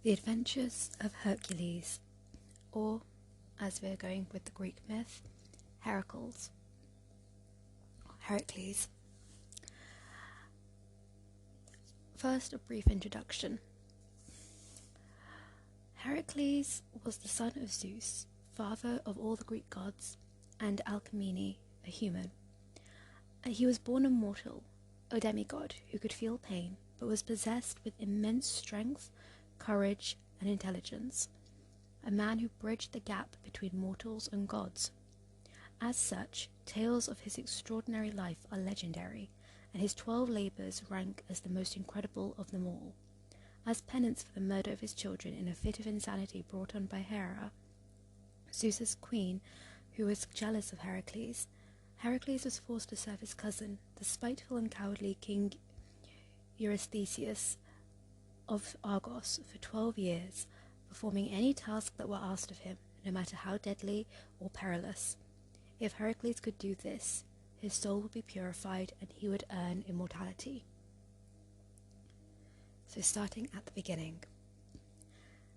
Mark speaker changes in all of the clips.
Speaker 1: The Adventures of Hercules, or, as we're going with the Greek myth, Heracles. Heracles. First, a brief introduction. Heracles was the son of Zeus, father of all the Greek gods, and Alcmene, a human. He was born a mortal, a demigod who could feel pain, but was possessed with immense strength, courage, and intelligence, a man who bridged the gap between mortals and gods. As such, tales of his extraordinary life are legendary, and his 12 labours rank as the most incredible of them all. As penance for the murder of his children in a fit of insanity brought on by Hera, Zeus's queen, who was jealous of Heracles, Heracles was forced to serve his cousin, the spiteful and cowardly King Eurystheus of Argos, for 12 years, performing any task that were asked of him, no matter how deadly or perilous. If Heracles could do this, his soul would be purified and he would earn immortality. So starting at the beginning.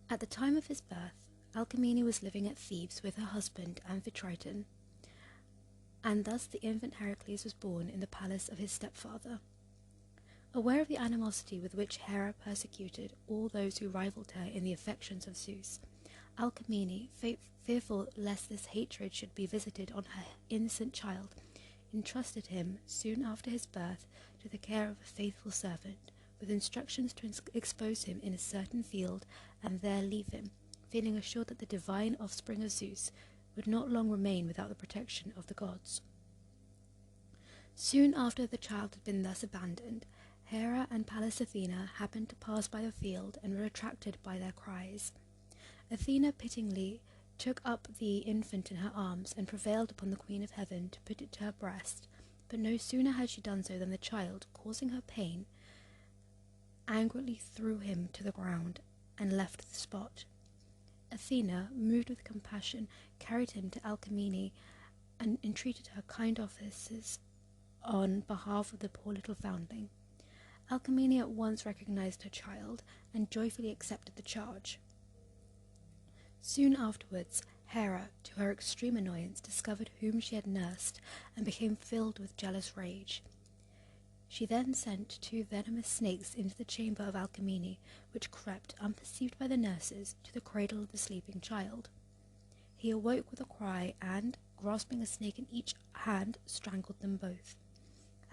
Speaker 1: At the time of his birth, Alcmene was living at Thebes with her husband Amphitryon, and thus the infant Heracles was born in the palace of his stepfather. Aware of the animosity with which Hera persecuted all those who rivaled her in the affections of Zeus, Alcmene, fearful lest this hatred should be visited on her innocent child, entrusted him, soon after his birth, to the care of a faithful servant, with instructions to expose him in a certain field and there leave him, feeling assured that the divine offspring of Zeus would not long remain without the protection of the gods. Soon after the child had been thus abandoned, Hera and Pallas Athena happened to pass by the field and were attracted by their cries. Athena pityingly took up the infant in her arms and prevailed upon the Queen of Heaven to put it to her breast, but no sooner had she done so than the child, causing her pain, angrily threw him to the ground and left the spot. Athena, moved with compassion, carried him to Alcmene and entreated her kind offices on behalf of the poor little foundling. Alcmene at once recognized her child and joyfully accepted the charge. Soon afterwards, Hera, to her extreme annoyance, discovered whom she had nursed and became filled with jealous rage. She then sent 2 venomous snakes into the chamber of Alcmene, which crept, unperceived by the nurses, to the cradle of the sleeping child. He awoke with a cry and, grasping a snake in each hand, strangled them both.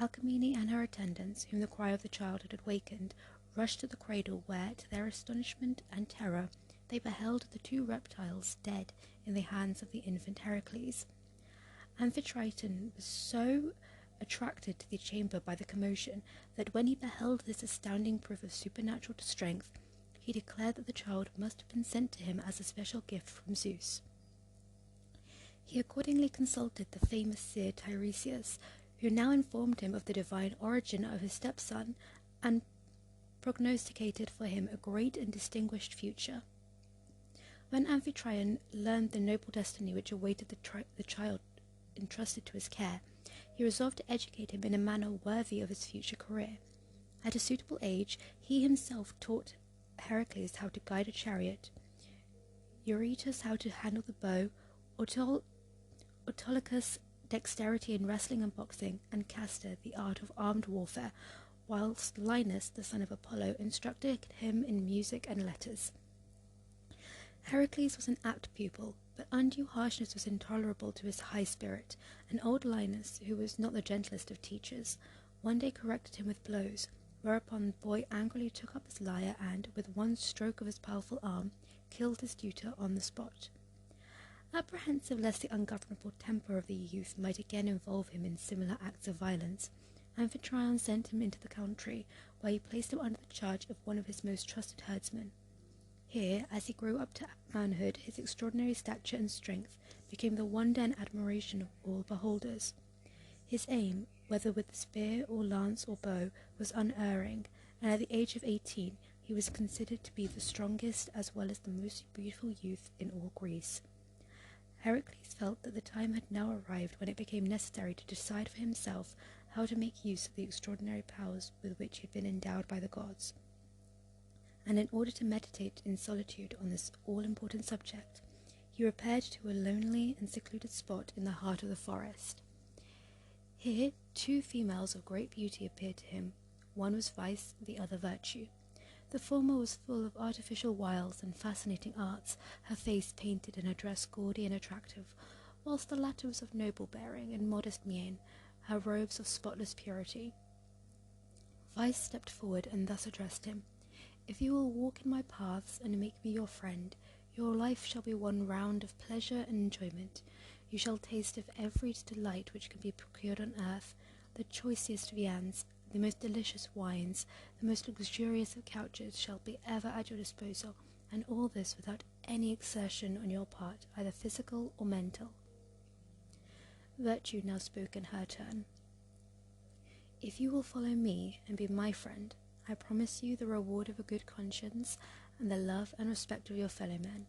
Speaker 1: Alcmene and her attendants, whom the cry of the child had awakened, rushed to the cradle where, to their astonishment and terror, they beheld the 2 reptiles dead in the hands of the infant Heracles. Amphitryon was so attracted to the chamber by the commotion that when he beheld this astounding proof of supernatural strength, he declared that the child must have been sent to him as a special gift from Zeus. He accordingly consulted the famous seer Tiresias, who now informed him of the divine origin of his stepson and prognosticated for him a great and distinguished future. When Amphitryon learned the noble destiny which awaited the child entrusted to his care, he resolved to educate him in a manner worthy of his future career. At a suitable age, he himself taught Heracles how to guide a chariot, Eurytus how to handle the bow, Autolycus dexterity in wrestling and boxing, and Castor the art of armed warfare, whilst Linus, the son of Apollo, instructed him in music and letters. Heracles was an apt pupil, but undue harshness was intolerable to his high spirit, and old Linus, who was not the gentlest of teachers, one day corrected him with blows, whereupon the boy angrily took up his lyre and, with one stroke of his powerful arm, killed his tutor on the spot. Apprehensive lest the ungovernable temper of the youth might again involve him in similar acts of violence, Amphitryon sent him into the country, where he placed him under the charge of one of his most trusted herdsmen. Here, as he grew up to manhood, his extraordinary stature and strength became the wonder and admiration of all beholders. His aim, whether with the spear or lance or bow, was unerring, and at the age of 18 he was considered to be the strongest as well as the most beautiful youth in all Greece. Heracles felt that the time had now arrived when it became necessary to decide for himself how to make use of the extraordinary powers with which he had been endowed by the gods. and in order to meditate in solitude on this all-important subject, he repaired to a lonely and secluded spot in the heart of the forest. Here 2 females of great beauty appeared to him. One was vice, the other virtue. The former was full of artificial wiles and fascinating arts, her face painted and her dress gaudy and attractive, whilst the latter was of noble bearing and modest mien, her robes of spotless purity. Vice stepped forward and thus addressed him: "If you will walk in my paths and make me your friend, your life shall be one round of pleasure and enjoyment. You shall taste of every delight which can be procured on earth, the choicest viands, the most delicious wines, the most luxurious of couches shall be ever at your disposal, and all this without any exertion on your part, either physical or mental." Virtue now spoke in her turn: "If you will follow me and be my friend, I promise you the reward of a good conscience and the love and respect of your fellow men.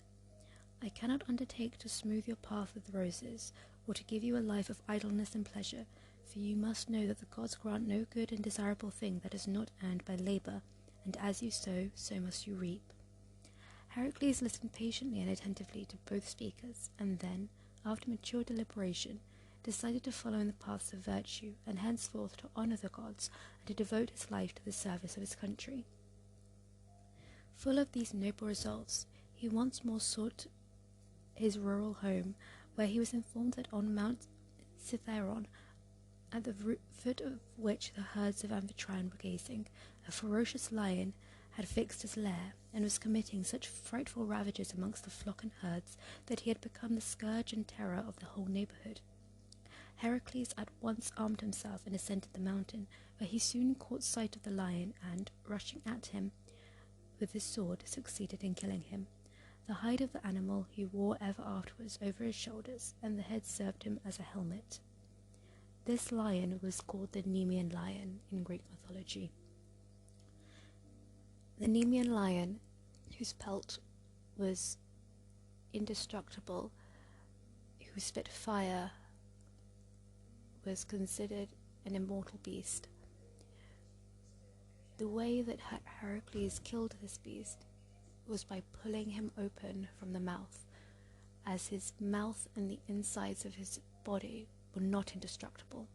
Speaker 1: I cannot undertake to smooth your path with roses, or to give you a life of idleness and pleasure, for you must know that the gods grant no good and desirable thing that is not earned by labour, and as you sow, so must you reap." Heracles listened patiently and attentively to both speakers, and then, after mature deliberation, decided to follow in the paths of virtue, and henceforth to honour the gods, and to devote his life to the service of his country. Full of these noble resolves, he once more sought his rural home, where he was informed that on Mount Cithaeron, at the foot of which the herds of Amphitryon were gazing, a ferocious lion had fixed his lair, and was committing such frightful ravages amongst the flock and herds that he had become the scourge and terror of the whole neighbourhood. Heracles at once armed himself and ascended the mountain, where he soon caught sight of the lion and, rushing at him with his sword, succeeded in killing him. The hide of the animal he wore ever afterwards over his shoulders, and the head served him as a helmet. This lion was called the Nemean lion in Greek mythology. The Nemean lion, whose pelt was indestructible, who spit fire, was considered an immortal beast. The way that Heracles killed this beast was by pulling him open from the mouth, as his mouth and the insides of his body were not indestructible.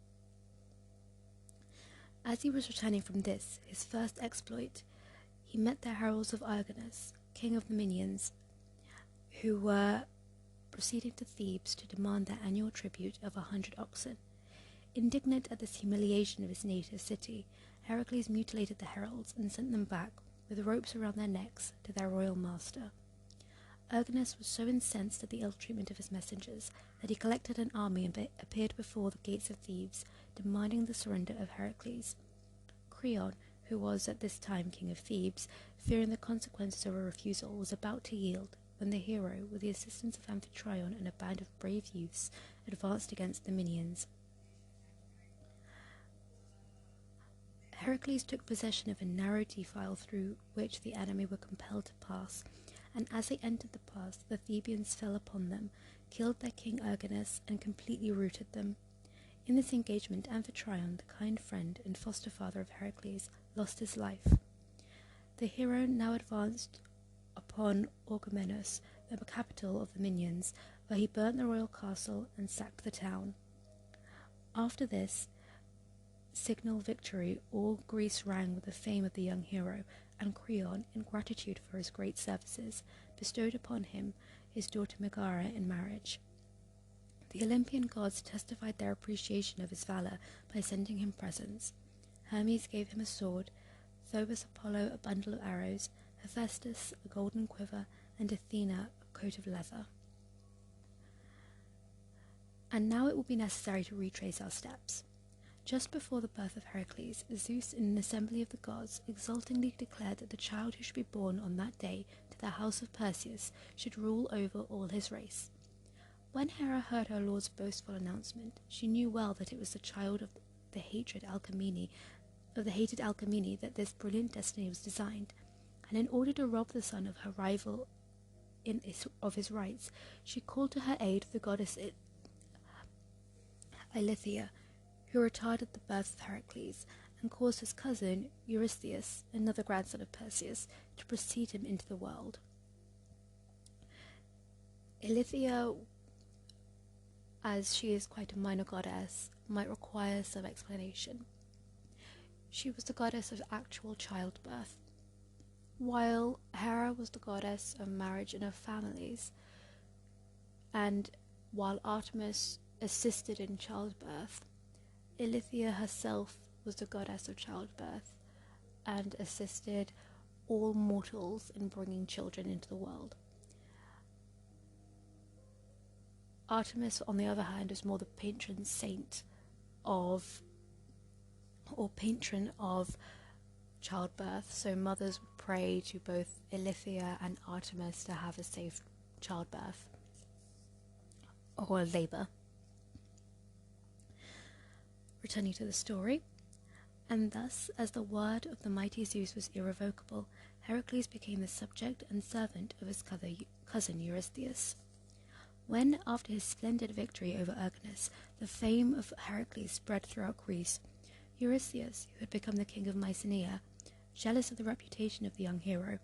Speaker 1: As he was returning from this, his first exploit, he met the heralds of Erginus, king of the Minyans, who were proceeding to Thebes to demand their annual tribute of 100 oxen. Indignant at this humiliation of his native city, Heracles mutilated the heralds and sent them back, with ropes around their necks, to their royal master. Erginus was so incensed at the ill treatment of his messengers that he collected an army and appeared before the gates of Thebes, demanding the surrender of Heracles. Creon, who was at this time king of Thebes, fearing the consequences of a refusal, was about to yield, when the hero, with the assistance of Amphitryon and a band of brave youths, advanced against the Minyans. Heracles took possession of a narrow defile through which the enemy were compelled to pass, and as they entered the pass, the Thebians fell upon them, killed their king Erginus, and completely routed them. In this engagement, Amphitryon, the kind friend and foster father of Heracles, lost his life. The hero now advanced upon Orchomenus, the capital of the Minyans, where he burnt the royal castle and sacked the town. After this signal victory, all Greece rang with the fame of the young hero, and Creon, in gratitude for his great services, bestowed upon him his daughter Megara in marriage. The Olympian gods testified their appreciation of his valor by sending him presents. Hermes gave him a sword, Phobos Apollo a bundle of arrows, Hephaestus a golden quiver, and Athena a coat of leather. And now it will be necessary to retrace our steps. Just before the birth of Heracles, Zeus, in an assembly of the gods, exultingly declared that the child who should be born on that day to the house of Perseus should rule over all his race. When Hera heard her lord's boastful announcement, she knew well that it was the child of the hated Alcmene that this brilliant destiny was designed, and in order to rob the son of her rival of his rights, she called to her aid the goddess Eileithyia, who retarded the birth of Heracles, and caused his cousin Eurystheus, another grandson of Perseus, to precede him into the world. Ilithyia, as she is quite a minor goddess, might require some explanation. She was the goddess of actual childbirth, while Hera was the goddess of marriage and of families, and while Artemis assisted in childbirth, Ilithyia herself was the goddess of childbirth and assisted all mortals in bringing children into the world. Artemis, on the other hand, is more the patron saint of, or patron of childbirth, so mothers would pray to both Ilithyia and Artemis to have a safe childbirth or labour. Returning to the story, and thus, as the word of the mighty Zeus was irrevocable, Heracles became the subject and servant of his cousin Eurystheus. When, after his splendid victory over Erginus, the fame of Heracles spread throughout Greece, Eurystheus, who had become the king of Mycenae, jealous of the reputation of the young hero,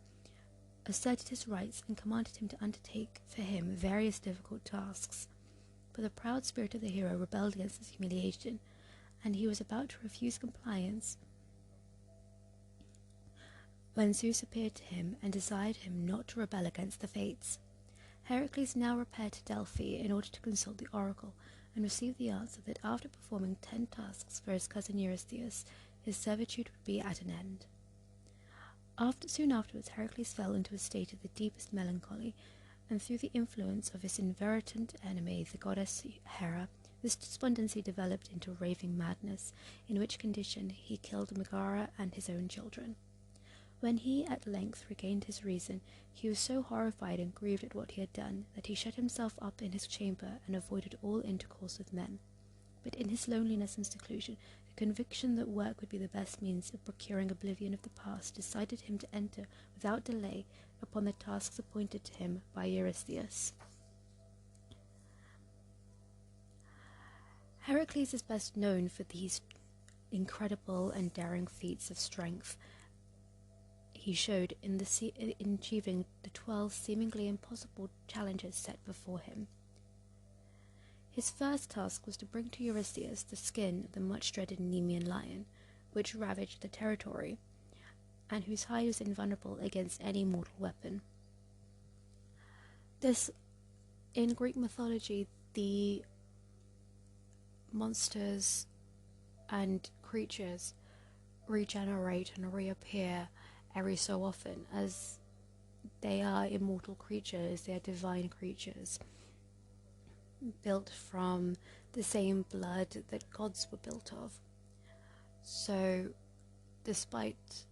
Speaker 1: asserted his rights and commanded him to undertake for him various difficult tasks. But the proud spirit of the hero rebelled against this humiliation, and he was about to refuse compliance when Zeus appeared to him and desired him not to rebel against the fates. Heracles now repaired to Delphi in order to consult the oracle, and received the answer that after performing 10 tasks for his cousin Eurystheus, his servitude would be at an end. Soon afterwards, Heracles fell into a state of the deepest melancholy, and through the influence of his inveterate enemy, the goddess Hera, this despondency developed into raving madness, in which condition he killed Megara and his own children. When he at length regained his reason, he was so horrified and grieved at what he had done that he shut himself up in his chamber and avoided all intercourse with men. But in his loneliness and seclusion, the conviction that work would be the best means of procuring oblivion of the past decided him to enter without delay upon the tasks appointed to him by Eurystheus. Heracles is best known for these incredible and daring feats of strength he showed in achieving the 12 seemingly impossible challenges set before him. His first task was to bring to Eurystheus the skin of the much-dreaded Nemean lion, which ravaged the territory, and whose hide was invulnerable against any mortal weapon. In Greek mythology, the monsters and creatures regenerate and reappear every so often, as they are immortal creatures, they are divine creatures, built from the same blood that gods were built of. So, despite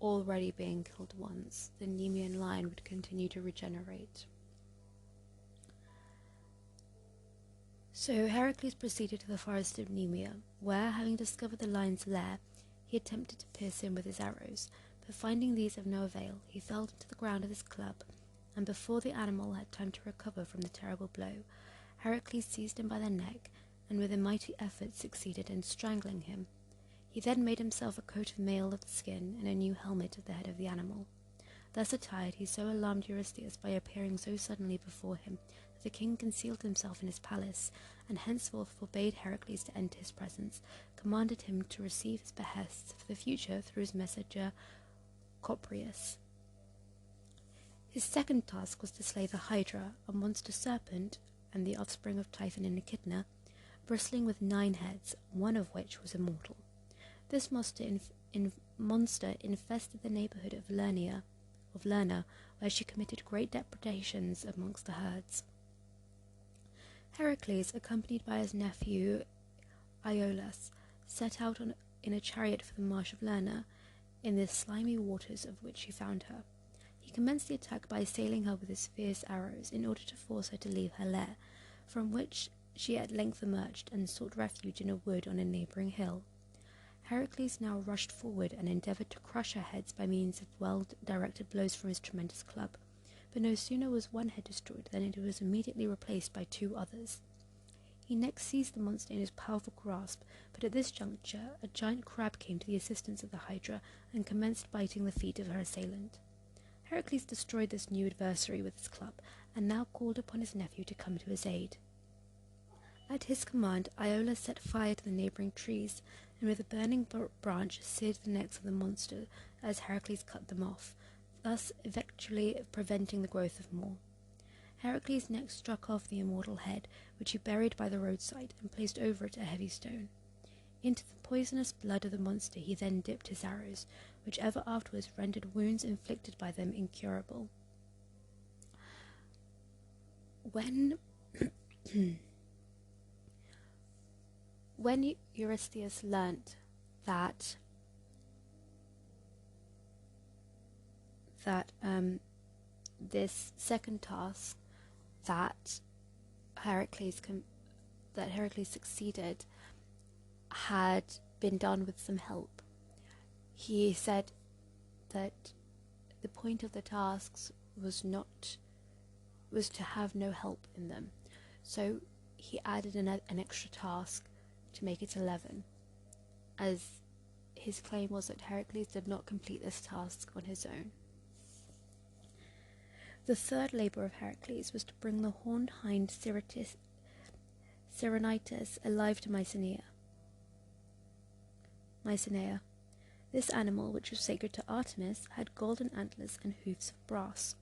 Speaker 1: already being killed once, the Nemean lion would continue to regenerate. So Heracles proceeded to the forest of Nemea, where, having discovered the lion's lair, he attempted to pierce him with his arrows, but finding these of no avail, he fell to the ground with his club, and before the animal had time to recover from the terrible blow, Heracles seized him by the neck, and with a mighty effort succeeded in strangling him. He then made himself a coat of mail of the skin and a new helmet of the head of the animal. Thus attired, he so alarmed Eurystheus by appearing so suddenly before him that the king concealed himself in his palace, and henceforth forbade Heracles to enter his presence, commanded him to receive his behests for the future through his messenger Copreus. His second task was to slay the Hydra, a monster serpent, and the offspring of Typhon and Echidna, bristling with 9 heads, one of which was immortal. This monster infested the neighbourhood of Lerna, where she committed great depredations amongst the herds. Heracles, accompanied by his nephew Iolaus, set out in a chariot for the marsh of Lerna, in the slimy waters of which he found her. He commenced the attack by assailing her with his fierce arrows in order to force her to leave her lair, from which she at length emerged and sought refuge in a wood on a neighbouring hill. Heracles now rushed forward and endeavoured to crush her heads by means of well-directed blows from his tremendous club, but no sooner was one head destroyed than it was immediately replaced by 2 others. He next seized the monster in his powerful grasp, but at this juncture a giant crab came to the assistance of the Hydra and commenced biting the feet of her assailant. Heracles destroyed this new adversary with his club, and now called upon his nephew to come to his aid. At his command, Iola set fire to the neighbouring trees, and with a burning branch seared the necks of the monster as Heracles cut them off, thus effectually preventing the growth of more. Heracles next struck off the immortal head, which he buried by the roadside, and placed over it a heavy stone. Into the poisonous blood of the monster he then dipped his arrows, which ever afterwards rendered wounds inflicted by them incurable. When Eurystheus learnt that this second task that Heracles succeeded had been done with some help, he said that the point of the tasks was to have no help in them, so he added an extra task to make it 11, as his claim was that Heracles did not complete this task on his own. The third labour of Heracles was to bring the horned hind Cyrenitis alive to Mycenae. This animal, which was sacred to Artemis, had golden antlers and hoofs of brass.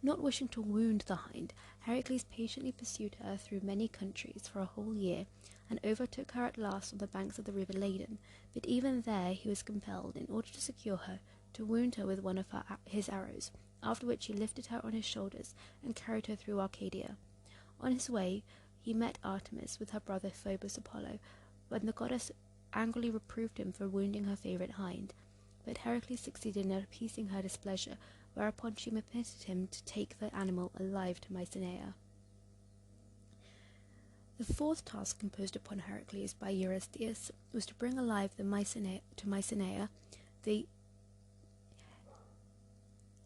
Speaker 1: Not wishing to wound the hind, Heracles patiently pursued her through many countries for a whole year, and overtook her at last on the banks of the river Ladon, but even there he was compelled, in order to secure her, to wound her with one of his arrows, after which he lifted her on his shoulders and carried her through Arcadia. On his way he met Artemis with her brother Phoebus Apollo, when the goddess angrily reproved him for wounding her favourite hind, but Heracles succeeded in appeasing her displeasure, whereupon she permitted him to take the animal alive to Mycenae. The fourth task imposed upon Heracles by Eurystheus was to bring alive to Mycenae the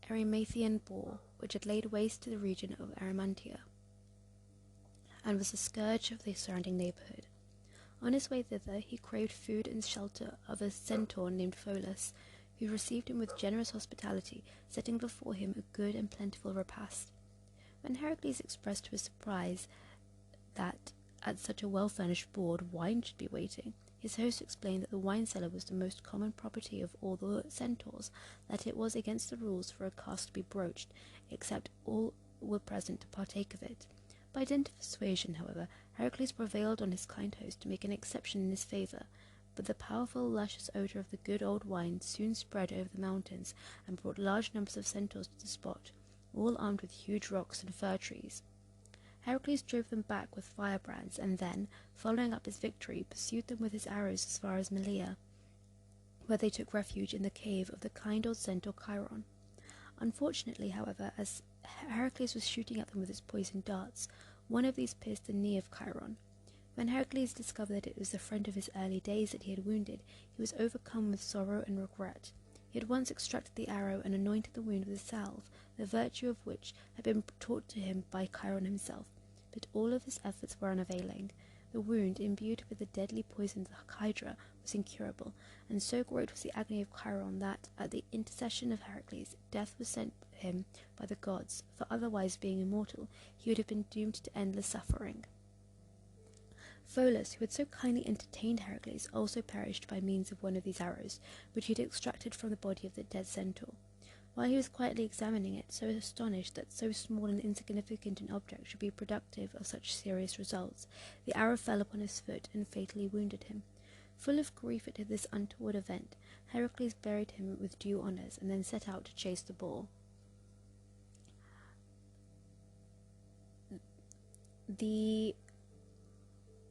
Speaker 1: Erymathian boar, which had laid waste to the region of Erymantia, and was the scourge of the surrounding neighbourhood. On his way thither he craved food and shelter of a centaur named Pholus, who received him with generous hospitality, setting before him a good and plentiful repast. When Heracles expressed to his surprise that at such a well-furnished board wine should be waiting, his host explained that the wine cellar was the most common property of all the centaurs, that it was against the rules for a cask to be broached, except all were present to partake of it. By dint of persuasion, however, Heracles prevailed on his kind host to make an exception in his favour, but the powerful, luscious odour of the good old wine soon spread over the mountains, and brought large numbers of centaurs to the spot, all armed with huge rocks and fir trees. Heracles drove them back with firebrands, and then, following up his victory, pursued them with his arrows as far as Malea, where they took refuge in the cave of the kind old centaur Chiron. Unfortunately, however, as Heracles was shooting at them with his poisoned darts, one of these pierced the knee of Chiron. When Heracles discovered that it was the friend of his early days that he had wounded, he was overcome with sorrow and regret. He had once extracted the arrow and anointed the wound with a salve, the virtue of which had been taught to him by Chiron himself, but all of his efforts were unavailing. The wound, imbued with the deadly poison of the Hydra, was incurable, and so great was the agony of Chiron that, at the intercession of Heracles, death was sent him by the gods, for otherwise, being immortal, he would have been doomed to endless suffering. Pholus, who had so kindly entertained Heracles, also perished by means of one of these arrows, which he had extracted from the body of the dead centaur. While he was quietly examining it, so astonished that so small and insignificant an object should be productive of such serious results, the arrow fell upon his foot and fatally wounded him. Full of grief at this untoward event, Heracles buried him with due honours, and then set out to chase the boar.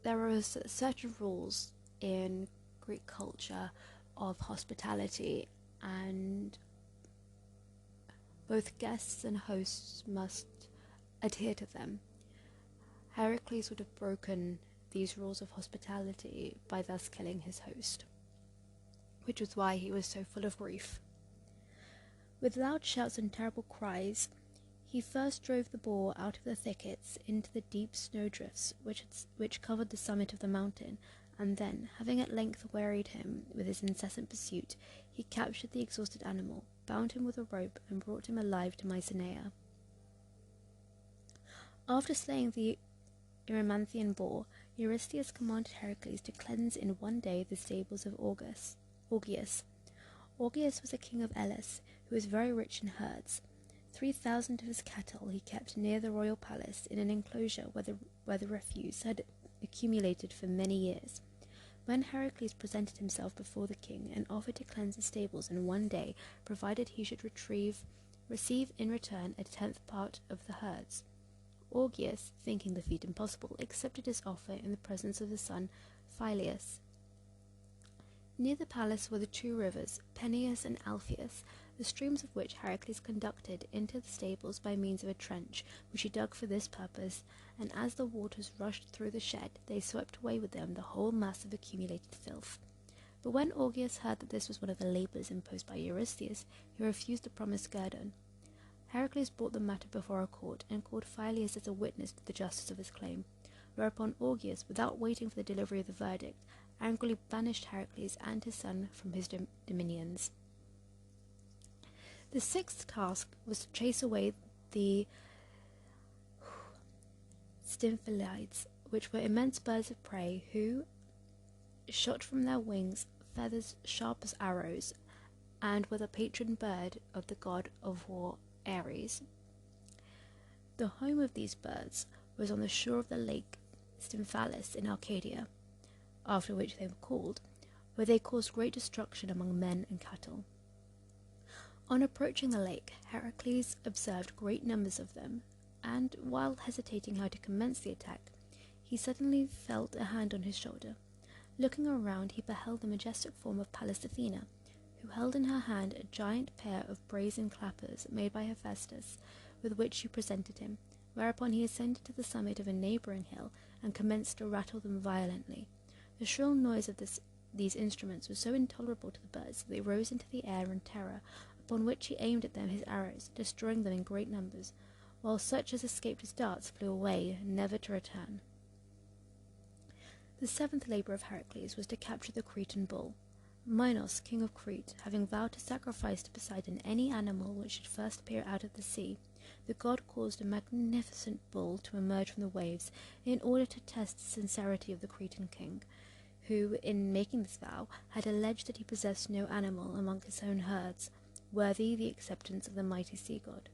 Speaker 1: There are certain rules in Greek culture of hospitality, and both guests and hosts must adhere to them. Heracles would have broken these rules of hospitality by thus killing his host, which was why he was so full of grief. With loud shouts and terrible cries, He first drove the boar out of the thickets into the deep snowdrifts which covered the summit of the mountain, and then, having at length wearied him with his incessant pursuit, he captured the exhausted animal, bound him with a rope, and brought him alive to Mycenae. After slaying the Erymanthian boar, Eurystheus commanded Heracles to cleanse in one day the stables of Augeas. Augeas was a king of Elis, who was very rich in herds. 3,000 of his cattle he kept near the royal palace in an enclosure where the refuse had accumulated for many years. When Heracles presented himself before the king and offered to cleanse the stables in one day, provided he should receive in return a 10th part of the herds, Augeas, thinking the feat impossible, accepted his offer in the presence of the son Phyleus. Near the palace were the two rivers, Peneus and Alpheus, the streams of which Heracles conducted into the stables by means of a trench, which he dug for this purpose, and as the waters rushed through the shed, they swept away with them the whole mass of accumulated filth. But when Augeas heard that this was one of the labours imposed by Eurystheus, he refused the promised guerdon. Heracles brought the matter before a court, and called Phyleus as a witness to the justice of his claim, whereupon Augeas, without waiting for the delivery of the verdict, angrily banished Heracles and his son from his dominions. The sixth task was to chase away the Stymphalides, which were immense birds of prey who shot from their wings feathers sharp as arrows, and were the patron bird of the god of war Ares. The home of these birds was on the shore of the lake Stymphalis in Arcadia, after which they were called, where they caused great destruction among men and cattle. On approaching the lake, Heracles observed great numbers of them, and, while hesitating how to commence the attack, he suddenly felt a hand on his shoulder. Looking around, he beheld the majestic form of Pallas Athena, who held in her hand a giant pair of brazen clappers made by Hephaestus, with which she presented him, whereupon he ascended to the summit of a neighbouring hill and commenced to rattle them violently. The shrill noise of these instruments was so intolerable to the birds that they rose into the air in terror, upon which he aimed at them his arrows, destroying them in great numbers, while such as escaped his darts flew away, never to return. The seventh labour of Heracles was to capture the Cretan bull. Minos, king of Crete, having vowed to sacrifice to Poseidon any animal which should first appear out of the sea, the god caused a magnificent bull to emerge from the waves in order to test the sincerity of the Cretan king, who, in making this vow, had alleged that he possessed no animal among his own herds, worthy the acceptance of the mighty sea god.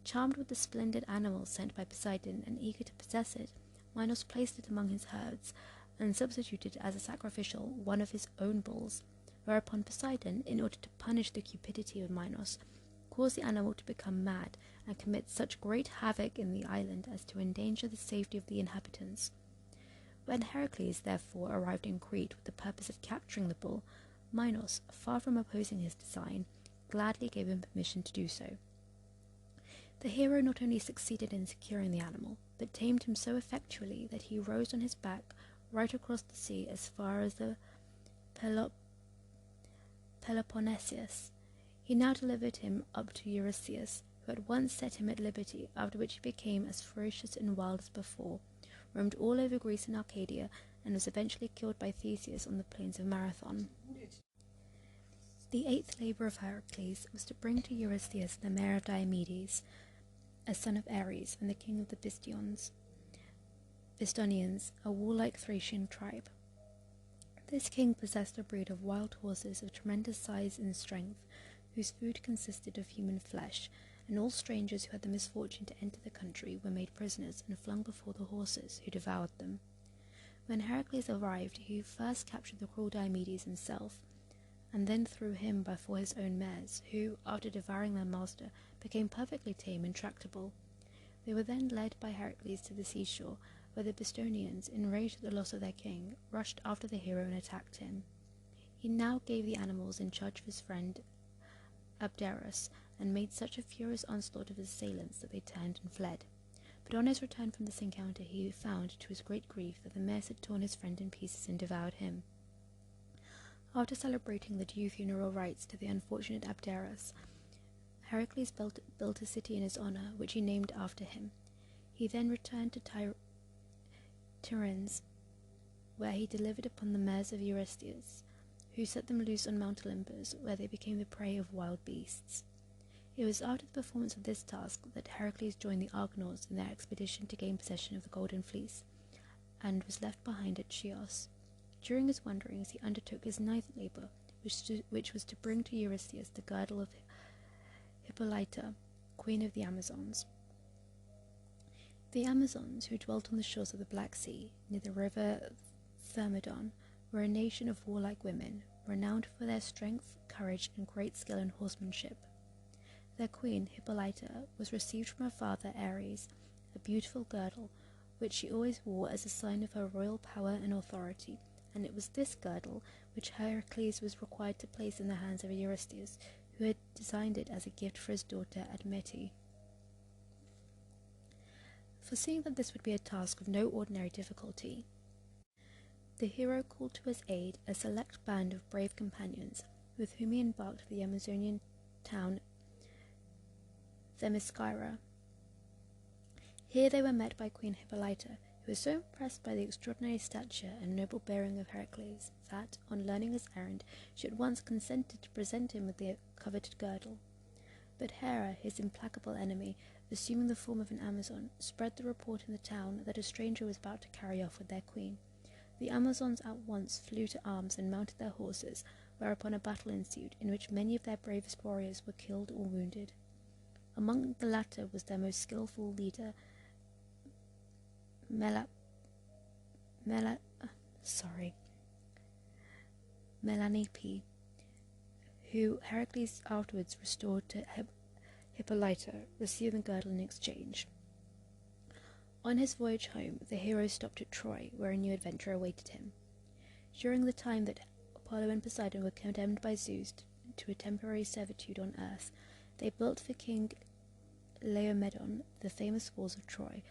Speaker 1: Charmed with the splendid animal sent by Poseidon and eager to possess it, Minos placed it among his herds, and substituted as a sacrificial one of his own bulls, whereupon Poseidon, in order to punish the cupidity of Minos, caused the animal to become mad and commit such great havoc in the island as to endanger the safety of the inhabitants. When Heracles, therefore, arrived in Crete with the purpose of capturing the bull, Minos, far from opposing his design, gladly gave him permission to do so. The hero not only succeeded in securing the animal, but tamed him so effectually that he rose on his back right across the sea as far as the Peloponnesus. He now delivered him up to Eurystheus, who at once set him at liberty, after which he became as ferocious and wild as before, roamed all over Greece and Arcadia, and was eventually killed by Theseus on the plains of Marathon. The eighth labour of Heracles was to bring to Eurystheus the mare of Diomedes, a son of Ares and the king of the Bistonians, a warlike Thracian tribe. This king possessed a breed of wild horses of tremendous size and strength, whose food consisted of human flesh, and all strangers who had the misfortune to enter the country were made prisoners and flung before the horses, who devoured them. When Heracles arrived, he first captured the cruel Diomedes himself, and then threw him before his own mares, who, after devouring their master, became perfectly tame and tractable. They were then led by Heracles to the seashore, where the Bistonians, enraged at the loss of their king, rushed after the hero and attacked him. He now gave the animals in charge of his friend Abderus, and made such a furious onslaught of his assailants that they turned and fled. But on his return from this encounter he found, to his great grief, that the mares had torn his friend in pieces and devoured him. After celebrating the due funeral rites to the unfortunate Abderus, Heracles built a city in his honor, which he named after him. He then returned to Tiryns, where he delivered upon the mares of Eurystheus, who set them loose on Mount Olympus, where they became the prey of wild beasts. It was after the performance of this task that Heracles joined the Argonauts in their expedition to gain possession of the Golden Fleece, and was left behind at Chios. During his wanderings he undertook his ninth labour, which was to bring to Eurystheus the girdle of Hippolyta, queen of the Amazons. The Amazons, who dwelt on the shores of the Black Sea, near the river Thermodon, were a nation of warlike women, renowned for their strength, courage, and great skill in horsemanship. Their queen, Hippolyta, was received from her father Ares, a beautiful girdle, which she always wore as a sign of her royal power and authority, and it was this girdle which Heracles was required to place in the hands of Eurystheus, who had designed it as a gift for his daughter Admete. Foreseeing that this would be a task of no ordinary difficulty, the hero called to his aid a select band of brave companions, with whom he embarked for the Amazonian town Themyscira. Here they were met by Queen Hippolyta, who was so impressed by the extraordinary stature and noble bearing of Heracles that, on learning his errand, she at once consented to present him with the coveted girdle. But Hera, his implacable enemy, assuming the form of an Amazon, spread the report in the town that a stranger was about to carry off with their queen. The Amazons at once flew to arms and mounted their horses, whereupon a battle ensued, in which many of their bravest warriors were killed or wounded. Among the latter was their most skilful leader, Melanippe, who Heracles afterwards restored to Hippolyta, receiving the girdle in exchange. On his voyage home, the hero stopped at Troy, where a new adventure awaited him. During the time that Apollo and Poseidon were condemned by Zeus to a temporary servitude on earth, they built for King Laomedon the famous walls of Troy,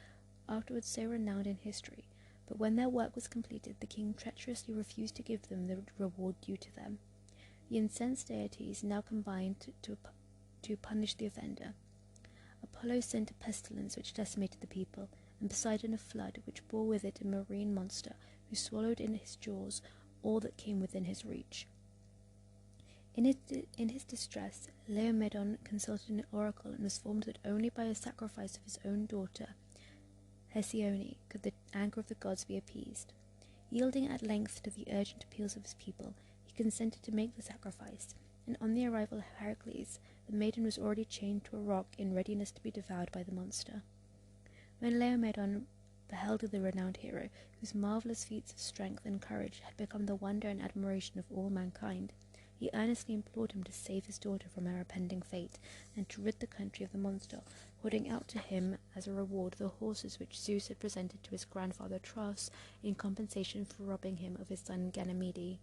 Speaker 1: afterwards so renowned in history, but when their work was completed, the king treacherously refused to give them the reward due to them. The incensed deities now combined to punish the offender. Apollo sent a pestilence which decimated the people, and Poseidon a flood which bore with it a marine monster who swallowed in his jaws all that came within his reach. In his distress, Laomedon consulted an oracle and was informed that only by a sacrifice of his own daughter, Hesione, could the anger of the gods be appeased. Yielding at length to the urgent appeals of his people, he consented to make the sacrifice, and on the arrival of Heracles, the maiden was already chained to a rock in readiness to be devoured by the monster. When Laomedon beheld the renowned hero, whose marvellous feats of strength and courage had become the wonder and admiration of all mankind, he earnestly implored him to save his daughter from her impending fate, and to rid the country of the monster, holding out to him as a reward the horses which Zeus had presented to his grandfather Tros in compensation for robbing him of his son Ganymede.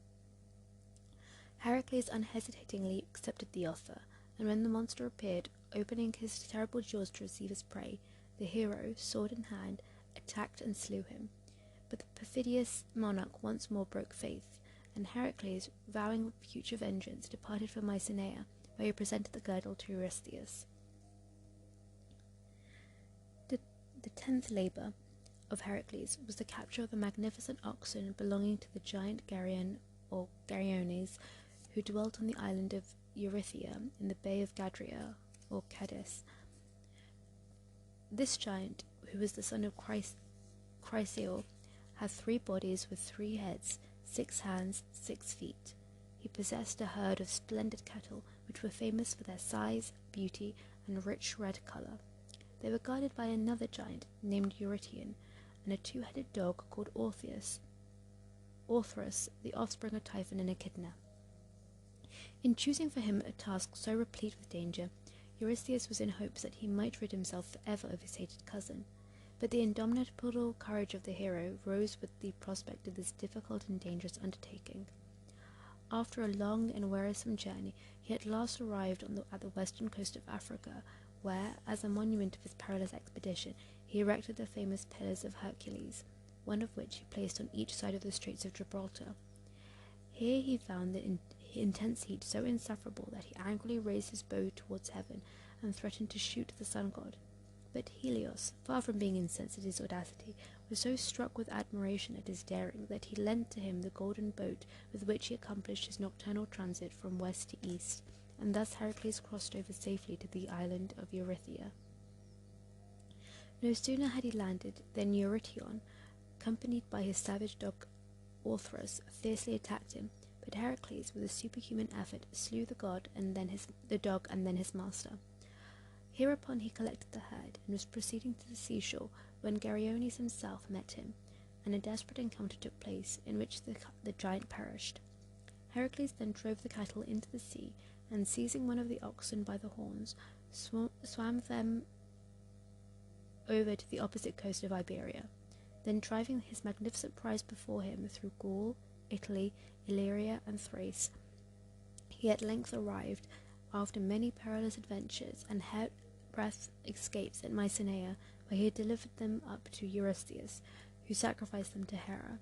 Speaker 1: Heracles unhesitatingly accepted the offer, and when the monster appeared, opening his terrible jaws to receive his prey, the hero, sword in hand, attacked and slew him. But the perfidious monarch once more broke faith, and Heracles, vowing future vengeance, departed for Mycenae, where he presented the girdle to Eurystheus. The 10th labour of Heracles was the capture of the magnificent oxen belonging to the giant Geryon, or Geryones, who dwelt on the island of Eurythia in the Bay of Gadria, or Cadiz. This giant, who was the son of Chrysaor, had 3 bodies with 3 heads, 6 hands, 6 feet. He possessed a herd of splendid cattle, which were famous for their size, beauty, and rich red colour. They were guarded by another giant named Eurytion, and a 2-headed dog called Orthrus, the offspring of Typhon and Echidna. In choosing for him a task so replete with danger, Eurystheus was in hopes that he might rid himself forever of his hated cousin, but the indomitable courage of the hero rose with the prospect of this difficult and dangerous undertaking. After a long and wearisome journey, he at last arrived at the western coast of Africa, where, as a monument of his perilous expedition, he erected the famous Pillars of Hercules, one of which he placed on each side of the Straits of Gibraltar. Here he found the intense heat so insufferable that he angrily raised his bow towards heaven, and threatened to shoot the sun god. But Helios, far from being incensed at his audacity, was so struck with admiration at his daring that he lent to him the golden boat with which he accomplished his nocturnal transit from west to east, and thus Heracles crossed over safely to the island of Eurythia. No sooner had he landed than Eurytion, accompanied by his savage dog Orthrus, fiercely attacked him, but Heracles, with a superhuman effort, slew the god and then the dog and then his master. Hereupon he collected the herd and was proceeding to the seashore when Geryones himself met him, and a desperate encounter took place in which the giant perished. Heracles then drove the cattle into the sea, and seizing one of the oxen by the horns, swam them over to the opposite coast of Iberia. Then driving his magnificent prize before him through Gaul, Italy, Illyria, and Thrace, he at length arrived, after many perilous adventures and hairbreadth escapes at Mycenae, where he had delivered them up to Eurystheus, who sacrificed them to Hera.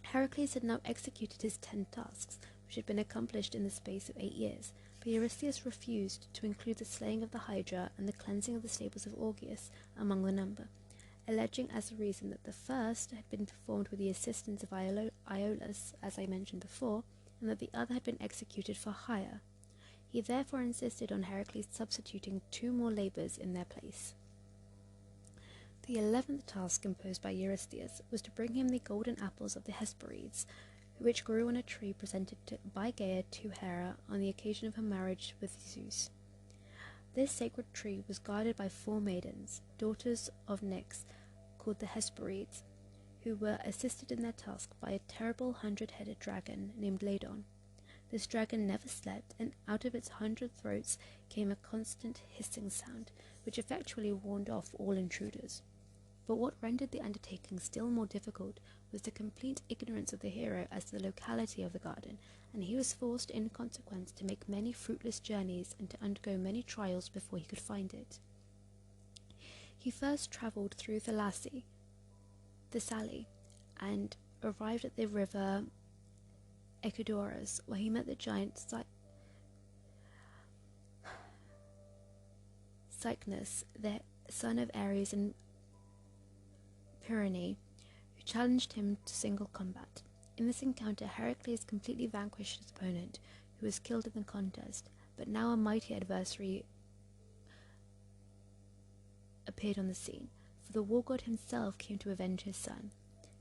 Speaker 1: Heracles had now executed his 10 tasks, which had been accomplished in the space of 8 years, but Eurystheus refused to include the slaying of the Hydra and the cleansing of the stables of Augeas among the number, alleging as a reason that the first had been performed with the assistance of Iolaus, as I mentioned before, and that the other had been executed for hire. He therefore insisted on Heracles substituting 2 more labours in their place. The 11th task imposed by Eurystheus was to bring him the golden apples of the Hesperides, which grew on a tree presented by Gaia to Hera on the occasion of her marriage with Zeus. This sacred tree was guarded by 4 maidens, daughters of Nyx, called the Hesperides, who were assisted in their task by a terrible 100-headed dragon named Ladon. This dragon never slept, and out of its 100 throats came a constant hissing sound, which effectually warned off all intruders. But what rendered the undertaking still more difficult was the complete ignorance of the hero as to the locality of the garden, and he was forced in consequence to make many fruitless journeys and to undergo many trials before he could find it. He first travelled through Thessaly, and arrived at the river Echodorus, where he met the giant Cycnus, the son of Ares and Pyrrhone, who challenged him to single combat. In this encounter, Heracles completely vanquished his opponent, who was killed in the contest, but now a mighty adversary appeared on the scene, for the war god himself came to avenge his son.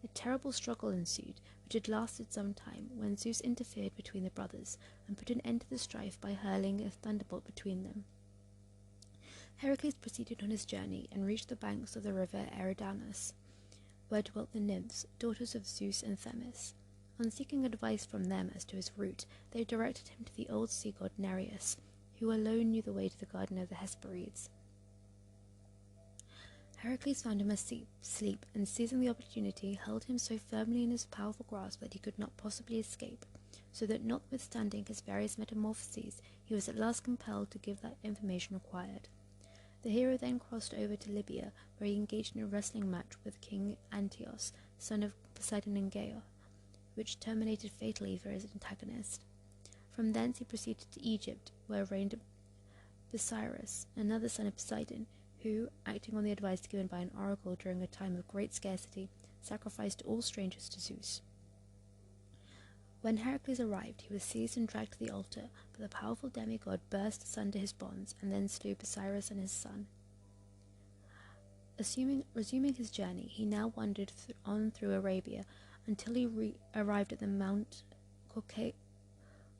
Speaker 1: A terrible struggle ensued, which had lasted some time, when Zeus interfered between the brothers, and put an end to the strife by hurling a thunderbolt between them. Heracles proceeded on his journey, and reached the banks of the river Eridanus, where dwelt the nymphs, daughters of Zeus and Themis. On seeking advice from them as to his route, they directed him to the old sea god Nereus, who alone knew the way to the garden of the Hesperides. Heracles found him asleep, and seizing the opportunity, held him so firmly in his powerful grasp that he could not possibly escape, so that notwithstanding his various metamorphoses, he was at last compelled to give that information required. The hero then crossed over to Libya, where he engaged in a wrestling match with King Antios, son of Poseidon and Gaia, which terminated fatally for his antagonist. From thence he proceeded to Egypt, where reigned Busiris, another son of Poseidon, who, acting on the advice given by an oracle during a time of great scarcity, sacrificed all strangers to Zeus. When Heracles arrived, he was seized and dragged to the altar, but the powerful demigod burst asunder his bonds, and then slew Busiris and his son. Resuming his journey, he now wandered on through Arabia, until he arrived at the Mount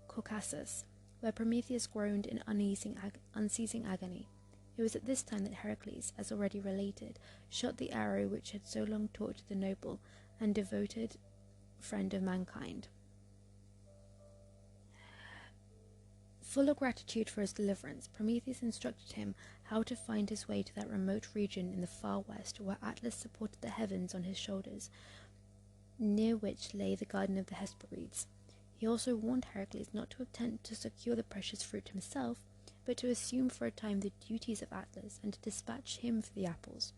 Speaker 1: Caucasus, where Prometheus groaned in unceasing agony. It was at this time that Heracles, as already related, shot the arrow which had so long tortured the noble and devoted friend of mankind. Full of gratitude for his deliverance, Prometheus instructed him how to find his way to that remote region in the far west where Atlas supported the heavens on his shoulders, near which lay the garden of the Hesperides. He also warned Heracles not to attempt to secure the precious fruit himself, but to assume for a time the duties of Atlas and to dispatch him for the apples.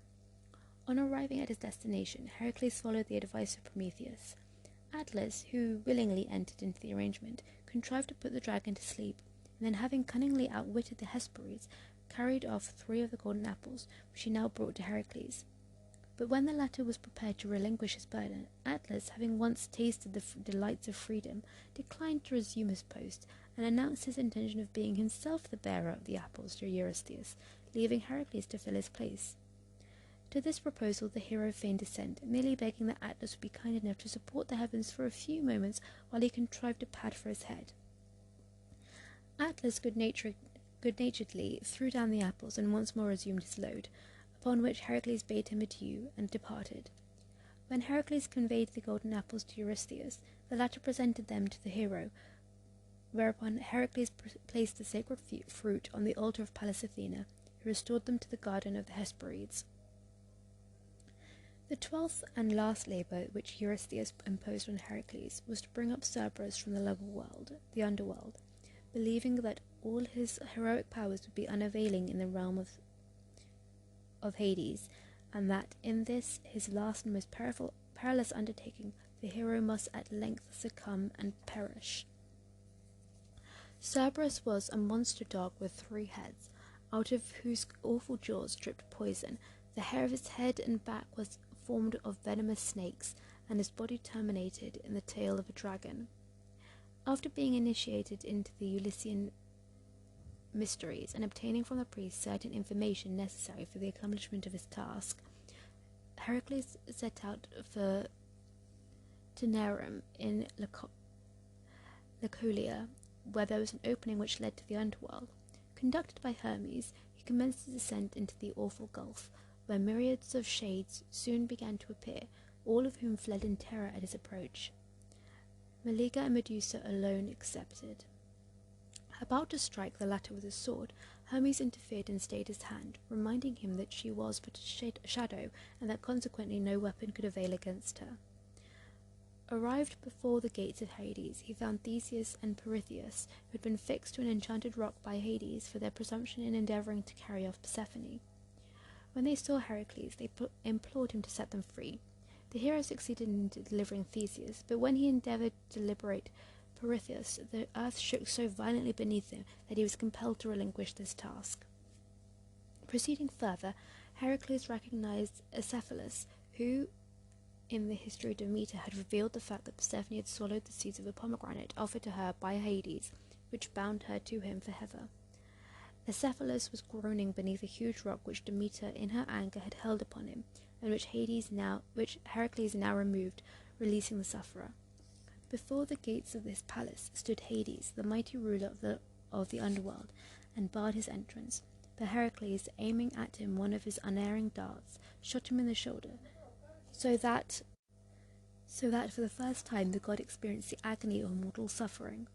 Speaker 1: On arriving at his destination, Heracles followed the advice of Prometheus. Atlas, who willingly entered into the arrangement, contrived to put the dragon to sleep, and then having cunningly outwitted the Hesperides, carried off 3 of the golden apples, which he now brought to Heracles. But when the latter was prepared to relinquish his burden, Atlas, having once tasted the delights of freedom, declined to resume his post, and announced his intention of being himself the bearer of the apples to Eurystheus, leaving Heracles to fill his place. To this proposal the hero feigned assent, merely begging that Atlas would be kind enough to support the heavens for a few moments while he contrived a pad for his head. Atlas good-naturedly threw down the apples and once more resumed his load, upon which Heracles bade him adieu and departed. When Heracles conveyed the golden apples to Eurystheus, the latter presented them to the hero, whereupon Heracles placed the sacred fruit on the altar of Pallas Athena, who restored them to the garden of the Hesperides. The 12th and last labour which Eurystheus imposed on Heracles was to bring up Cerberus from the level world, the underworld, believing that all his heroic powers would be unavailing in the realm of Hades, and that in this his last and most perilous undertaking the hero must at length succumb and perish. Cerberus was a monster dog with 3 heads, out of whose awful jaws dripped poison. The hair of his head and back was formed of venomous snakes, and his body terminated in the tail of a dragon. After being initiated into the Ulyssean mysteries and obtaining from the priest certain information necessary for the accomplishment of his task, Heracles set out for Taenarum in Lacolia, where there was an opening which led to the underworld. Conducted by Hermes, he commenced his ascent into the awful gulf, where myriads of shades soon began to appear, all of whom fled in terror at his approach. Meleager and Medusa alone excepted. About to strike the latter with his sword, Hermes interfered and stayed his hand, reminding him that she was but a shadow, and that consequently no weapon could avail against her. Arrived before the gates of Hades, he found Theseus and Pirithous, who had been fixed to an enchanted rock by Hades for their presumption in endeavouring to carry off Persephone. When they saw Heracles, they implored him to set them free. The hero succeeded in delivering Theseus, but when he endeavoured to liberate Pirithous, the earth shook so violently beneath him that he was compelled to relinquish this task. Proceeding further, Heracles recognized Acephalus, who, in the history of Demeter, had revealed the fact that Persephone had swallowed the seeds of a pomegranate offered to her by Hades, which bound her to him forever. Acephalus was groaning beneath a huge rock which Demeter, in her anger, had hurled upon him, and which Heracles now removed, releasing the sufferer. Before the gates of this palace stood Hades, the mighty ruler of the underworld, and barred his entrance. But Heracles, aiming at him one of his unerring darts, shot him in the shoulder, so that for the first time the god experienced the agony of mortal suffering.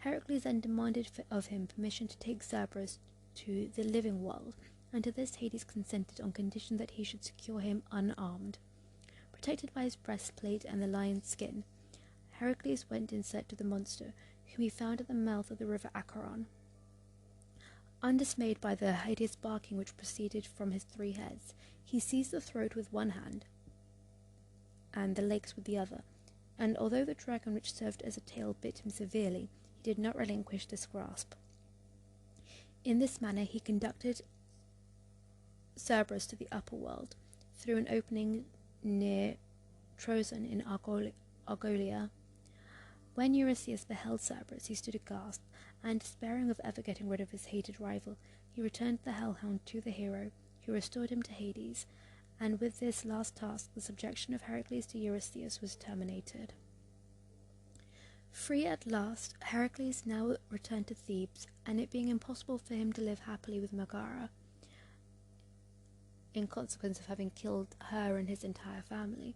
Speaker 1: Heracles then demanded of him permission to take Cerberus to the living world, and to this Hades consented on condition that he should secure him unarmed. Protected by his breastplate and the lion's skin, Heracles went in search of the monster, whom he found at the mouth of the river Acheron. Undismayed by the hideous barking which proceeded from his 3 heads, he seized the throat with one hand and the legs with the other, and although the dragon which served as a tail bit him severely, he did not relinquish this grasp. In this manner he conducted Cerberus to the upper world, through an opening near Troezen in Argolia. When Eurystheus beheld Cerberus, he stood aghast, and, despairing of ever getting rid of his hated rival, he returned the hellhound to the hero, who restored him to Hades, and with this last task the subjection of Heracles to Eurystheus was terminated. Free at last, Heracles now returned to Thebes, and it being impossible for him to live happily with Megara, in consequence of having killed her and his entire family,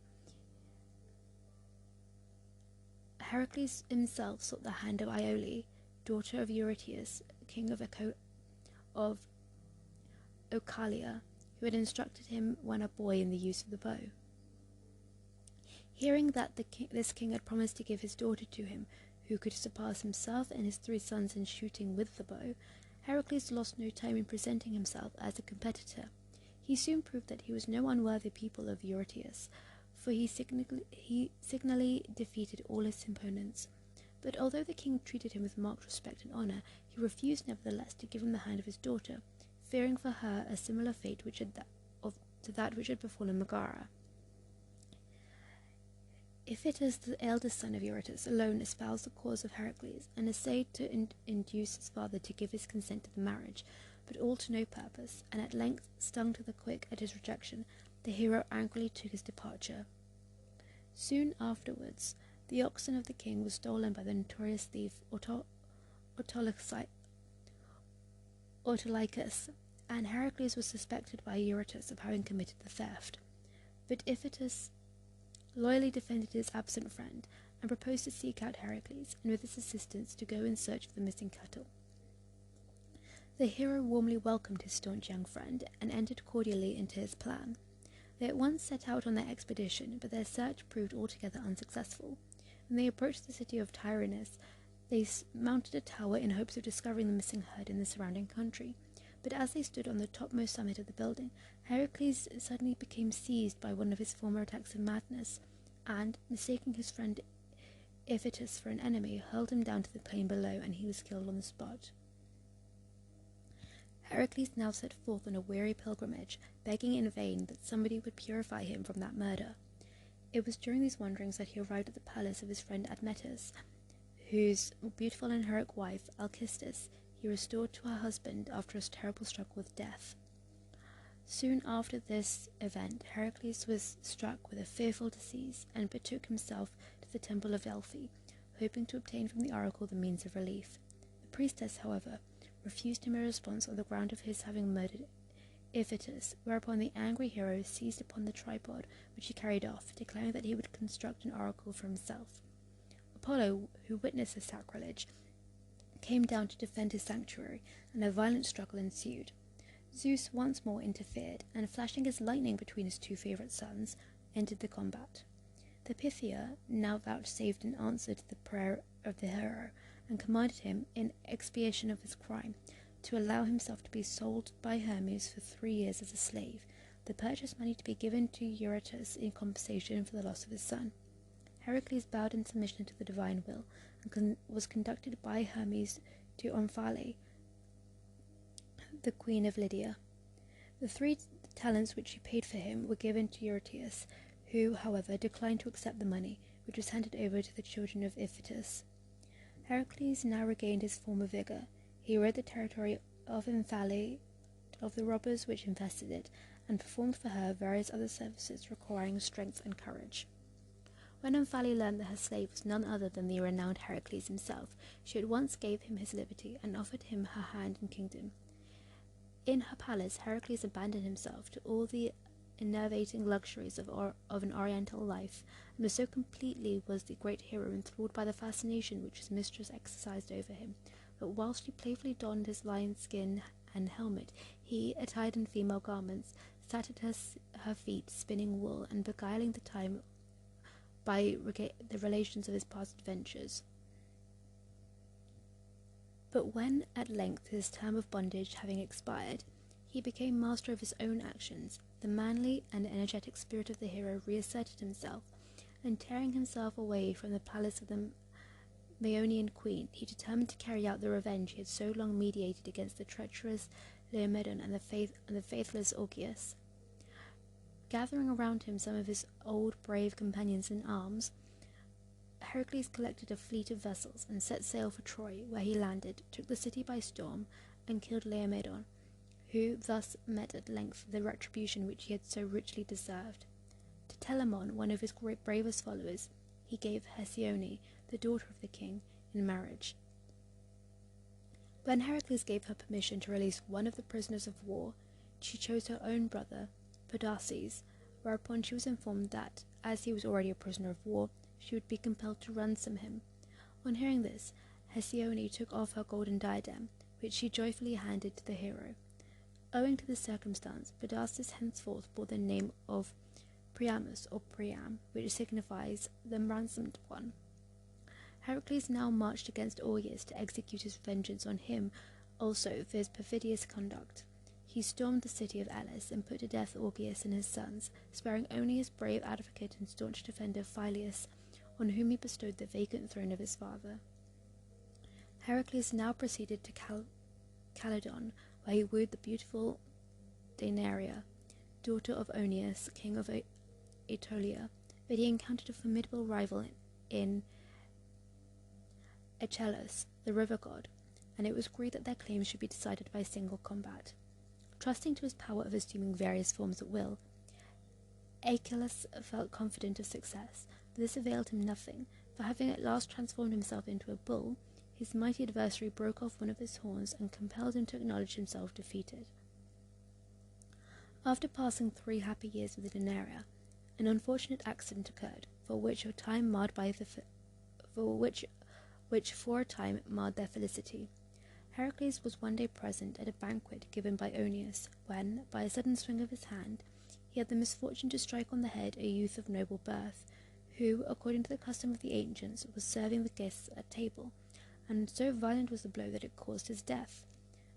Speaker 1: Heracles himself sought the hand of Iole, daughter of Eurytus, king of Oechalia, who had instructed him when a boy in the use of the bow. Hearing that this king had promised to give his daughter to him, who could surpass himself and his 3 sons in shooting with the bow, Heracles lost no time in presenting himself as a competitor. He soon proved that he was no unworthy pupil of Eurytus, for he signally defeated all his opponents. But although the king treated him with marked respect and honour, he refused nevertheless to give him the hand of his daughter, fearing for her a similar fate to that which had befallen Megara. Iphitus, the eldest son of Eurytus, alone espoused the cause of Heracles, and essayed to induce his father to give his consent to the marriage, but all to no purpose, and at length, stung to the quick at his rejection, the hero angrily took his departure. Soon afterwards, the oxen of the king were stolen by the notorious thief Autolycus, and Heracles was suspected by Eurytus of having committed the theft. But Iphitus loyally defended his absent friend, and proposed to seek out Heracles, and with his assistance to go in search of the missing cattle. The hero warmly welcomed his staunch young friend, and entered cordially into his plan. They at once set out on their expedition, but their search proved altogether unsuccessful. When they approached the city of Tyrannus, they mounted a tower in hopes of discovering the missing herd in the surrounding country. But as they stood on the topmost summit of the building, Heracles suddenly became seized by one of his former attacks of madness, and, mistaking his friend Iphitus for an enemy, hurled him down to the plain below, and he was killed on the spot. Heracles now set forth on a weary pilgrimage, begging in vain that somebody would purify him from that murder. It was during these wanderings that he arrived at the palace of his friend Admetus, whose beautiful and heroic wife, Alcestis, he restored to her husband after a terrible struggle with death. Soon after this event, Heracles was struck with a fearful disease, and betook himself to the temple of Delphi, hoping to obtain from the oracle the means of relief. The priestess, however, refused him a response on the ground of his having murdered Iphitus, whereupon the angry hero seized upon the tripod which he carried off, declaring that he would construct an oracle for himself. Apollo, who witnessed the sacrilege, came down to defend his sanctuary, and a violent struggle ensued. Zeus once more interfered, and flashing his lightning between his two favourite sons, ended the combat. The Pythia now vouchsafed an answer to the prayer of the hero, and commanded him, in expiation of his crime, to allow himself to be sold by Hermes for 3 years as a slave, the purchase money to be given to Eurytus in compensation for the loss of his son. Heracles bowed in submission to the divine will, and was conducted by Hermes to Omphale, the queen of Lydia. The 3 talents which she paid for him were given to Eurytus, who, however, declined to accept the money, which was handed over to the children of Iphitus. Heracles now regained his former vigour. He rid the territory of Omphale of the robbers which infested it, and performed for her various other services requiring strength and courage. When Omphale learned that her slave was none other than the renowned Heracles himself, she at once gave him his liberty, and offered him her hand and kingdom. In her palace, Heracles abandoned himself to all the enervating luxuries of an oriental life, and so completely was the great hero enthralled by the fascination which his mistress exercised over him, that whilst she playfully donned his lion skin and helmet, he, attired in female garments, sat at her feet spinning wool, and beguiling the time by the relations of his past adventures. But when, at length, his term of bondage having expired, he became master of his own actions, the manly and energetic spirit of the hero reasserted himself, and tearing himself away from the palace of the Maeonian queen, he determined to carry out the revenge he had so long meditated against the treacherous Laomedon and the faithless Augeas. Gathering around him some of his old brave companions in arms, Heracles collected a fleet of vessels and set sail for Troy, where he landed, took the city by storm, and killed Laomedon, who thus met at length the retribution which he had so richly deserved. To Telamon, one of his bravest followers, he gave Hesione, the daughter of the king, in marriage. When Heracles gave her permission to release one of the prisoners of war, she chose her own brother, Podarces, whereupon she was informed that, as he was already a prisoner of war, she would be compelled to ransom him. On hearing this, Hesione took off her golden diadem, which she joyfully handed to the hero. Owing to this circumstance, Podarces henceforth bore the name of Priamus or Priam, which signifies the ransomed one. Heracles now marched against Augeas to execute his vengeance on him also for his perfidious conduct. He stormed the city of Elis and put to death Augeas and his sons, sparing only his brave advocate and staunch defender Phyleus, on whom he bestowed the vacant throne of his father. Heracles now proceeded to Calydon, where he wooed the beautiful Danae, daughter of Oeneus, king of Aetolia, but he encountered a formidable rival in Achelous, the river god, and it was agreed that their claims should be decided by a single combat. Trusting to his power of assuming various forms at will, Aeschylus felt confident of success, but this availed him nothing, for having at last transformed himself into a bull, his mighty adversary broke off one of his horns and compelled him to acknowledge himself defeated. After passing 3 happy years with the Danae, an unfortunate accident occurred, which for a time marred their felicity. Heracles was one day present at a banquet given by Oeneus, when, by a sudden swing of his hand, he had the misfortune to strike on the head a youth of noble birth, who, according to the custom of the ancients, was serving the guests at table, and so violent was the blow that it caused his death.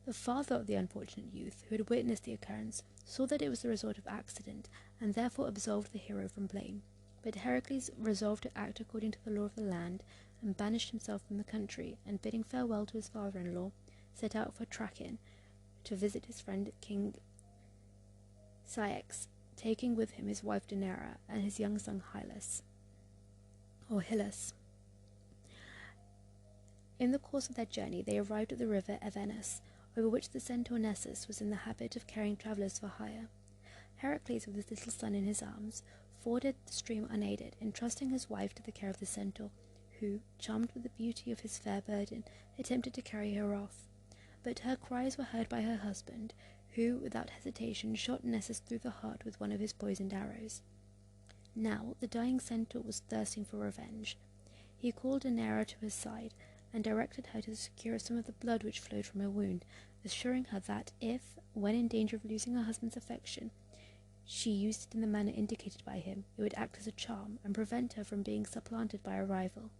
Speaker 1: The father of the unfortunate youth, who had witnessed the occurrence, saw that it was the result of accident, and therefore absolved the hero from blame. But Heracles resolved to act according to the law of the land, and banished himself from the country, and bidding farewell to his father-in-law, set out for Trachine to visit his friend King Ceyx, taking with him his wife Danae and his young son Hylas. In the course of their journey they arrived at the river Evenus, over which the centaur Nessus was in the habit of carrying travellers for hire. Heracles, with his little son in his arms, forded the stream unaided, entrusting his wife to the care of the centaur, who, charmed with the beauty of his fair burden, attempted to carry her off. But her cries were heard by her husband, who, without hesitation, shot Nessus through the heart with one of his poisoned arrows. Now the dying centaur was thirsting for revenge. He called Danae to his side, and directed her to secure some of the blood which flowed from her wound, assuring her that if, when in danger of losing her husband's affection, she used it in the manner indicated by him, it would act as a charm, and prevent her from being supplanted by a rival.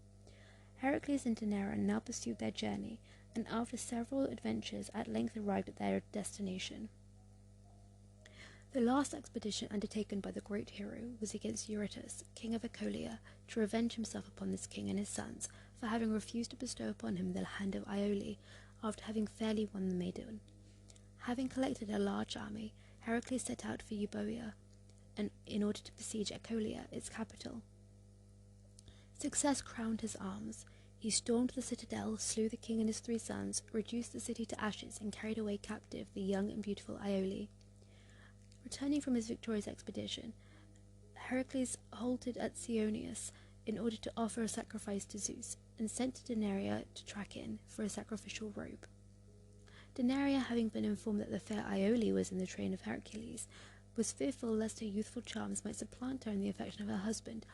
Speaker 1: Heracles and Danae now pursued their journey, and after several adventures at length arrived at their destination. The last expedition undertaken by the great hero was against Eurytus, king of Aetolia, to revenge himself upon this king and his sons for having refused to bestow upon him the hand of Iole after having fairly won the maiden. Having collected a large army, Heracles set out for Euboea, and in order to besiege Aetolia, its capital. Success crowned his arms. He stormed the citadel, slew the king and his 3 sons, reduced the city to ashes, and carried away captive the young and beautiful Iole. Returning from his victorious expedition, Heracles halted at Ceonius in order to offer a sacrifice to Zeus, and sent Danae to Trachine for a sacrificial robe. Danae, having been informed that the fair Iole was in the train of Hercules, was fearful lest her youthful charms might supplant her in the affection of her husband,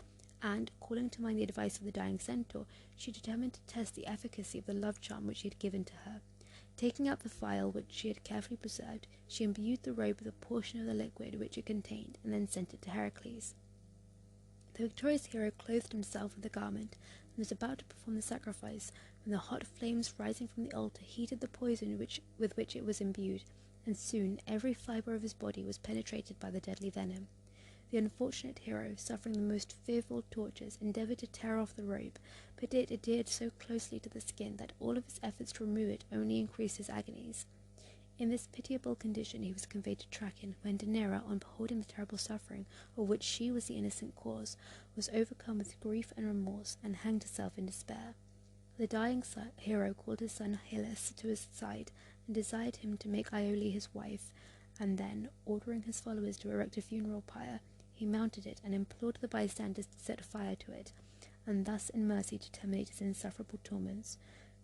Speaker 1: and, calling to mind the advice of the dying centaur, she determined to test the efficacy of the love charm which he had given to her. Taking out the phial which she had carefully preserved, she imbued the robe with a portion of the liquid which it contained, and then sent it to Heracles. The victorious hero clothed himself with the garment, and was about to perform the sacrifice, when the hot flames rising from the altar heated the poison with which it was imbued, and soon every fibre of his body was penetrated by the deadly venom. The unfortunate hero, suffering the most fearful tortures, endeavoured to tear off the robe, but it adhered so closely to the skin that all of his efforts to remove it only increased his agonies. In this pitiable condition he was conveyed to Trachine, when Danae, on beholding the terrible suffering of which she was the innocent cause, was overcome with grief and remorse, and hanged herself in despair. The dying hero called his son Hylas to his side, and desired him to make Iole his wife, and then, ordering his followers to erect a funeral pyre, he mounted it and implored the bystanders to set fire to it, and thus in mercy to terminate his insufferable torments.